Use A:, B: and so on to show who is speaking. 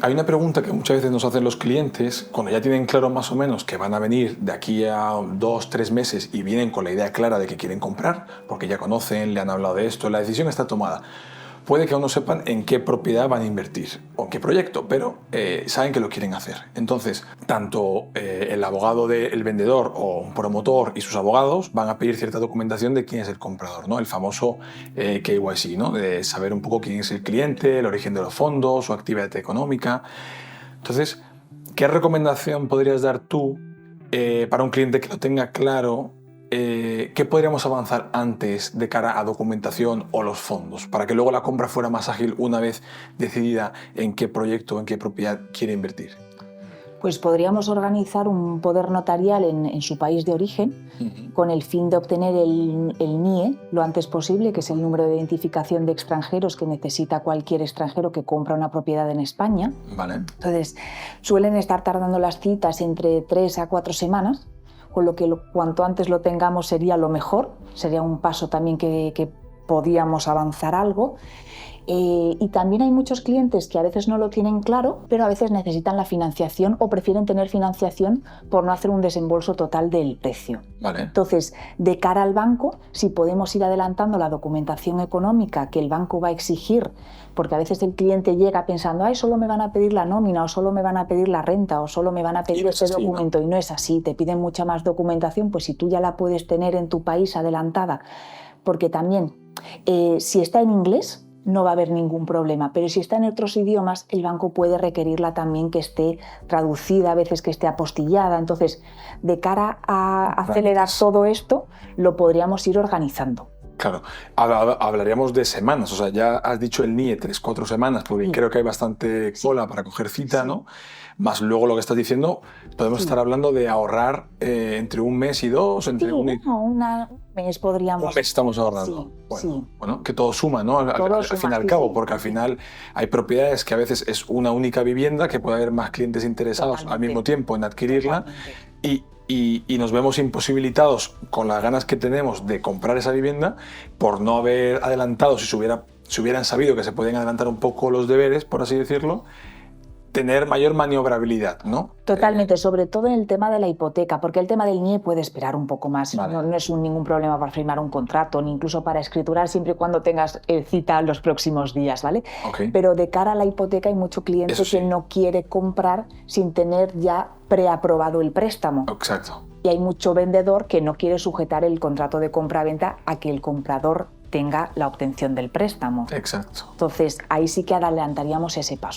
A: Hay una pregunta que muchas veces nos hacen los clientes cuando ya tienen claro más o menos que van a venir de aquí a 2, 3 meses y vienen con la idea clara de que quieren comprar, porque ya conocen, le han hablado de esto, la decisión está tomada. Puede que aún no sepan en qué propiedad van a invertir o en qué proyecto, pero saben que lo quieren hacer. Entonces, tanto el abogado del vendedor o un promotor y sus abogados van a pedir cierta documentación de quién es el comprador, ¿no? El famoso KYC, ¿no? De saber un poco quién es el cliente, el origen de los fondos, su actividad económica. Entonces, ¿qué recomendación podrías dar tú para un cliente que lo tenga claro? ¿Qué podríamos avanzar antes de cara a documentación o los fondos para que luego la compra fuera más ágil una vez decidida en qué proyecto o en qué propiedad quiere invertir?
B: Pues podríamos organizar un poder notarial en su país de origen con el fin de obtener el NIE lo antes posible, que es el número de identificación de extranjeros que necesita cualquier extranjero que compra una propiedad en España.
A: Vale.
B: Entonces, suelen estar tardando las citas entre 3 a 4 semanas, con lo que cuanto antes lo tengamos sería lo mejor, sería un paso también que podíamos avanzar algo. Y también hay muchos clientes que a veces no lo tienen claro, pero a veces necesitan la financiación o prefieren tener financiación por no hacer un desembolso total del precio.
A: Vale.
B: Entonces, de cara al banco, si podemos ir adelantando la documentación económica que el banco va a exigir, porque a veces el cliente llega pensando, ay, solo me van a pedir la nómina, o solo me van a pedir la renta, o solo me van a pedir ese documento, ¿no? Y no es así, te piden mucha más documentación, pues si tú ya la puedes tener en tu país adelantada, porque también, si está en inglés, no va a haber ningún problema, pero si está en otros idiomas, el banco puede requerirla también que esté traducida, a veces que esté apostillada. Entonces, de cara a acelerar todo esto, lo podríamos ir organizando.
A: Claro, hablaríamos de semanas, o sea, ya has dicho el NIE 3-4 semanas, porque sí, creo que hay bastante cola para coger cita, sí, ¿no? Más luego lo que estás diciendo, podemos estar hablando de ahorrar entre 1 mes y 2, entre 1 y...
B: un mes podríamos...
A: 1 mes estamos ahorrando.
B: Sí,
A: bueno, que todo suma, ¿no? Al fin y al cabo, porque al final hay propiedades que a veces es una única vivienda, que puede haber más clientes interesados al mismo tiempo en adquirirla, y nos vemos imposibilitados con las ganas que tenemos de comprar esa vivienda por no haber adelantado, si hubieran sabido que se podían adelantar un poco los deberes, por así decirlo, tener mayor maniobrabilidad, ¿no?
B: Totalmente, sobre todo en el tema de la hipoteca, porque el tema del NIE puede esperar un poco más. Vale. No es ningún problema para firmar un contrato, ni incluso para escriturar, siempre y cuando tengas cita los próximos días, ¿vale?
A: Okay.
B: Pero de cara a la hipoteca hay mucho cliente que no quiere comprar sin tener ya preaprobado el préstamo.
A: Exacto.
B: Y hay mucho vendedor que no quiere sujetar el contrato de compra-venta a que el comprador tenga la obtención del préstamo.
A: Exacto.
B: Entonces, ahí sí que adelantaríamos ese paso.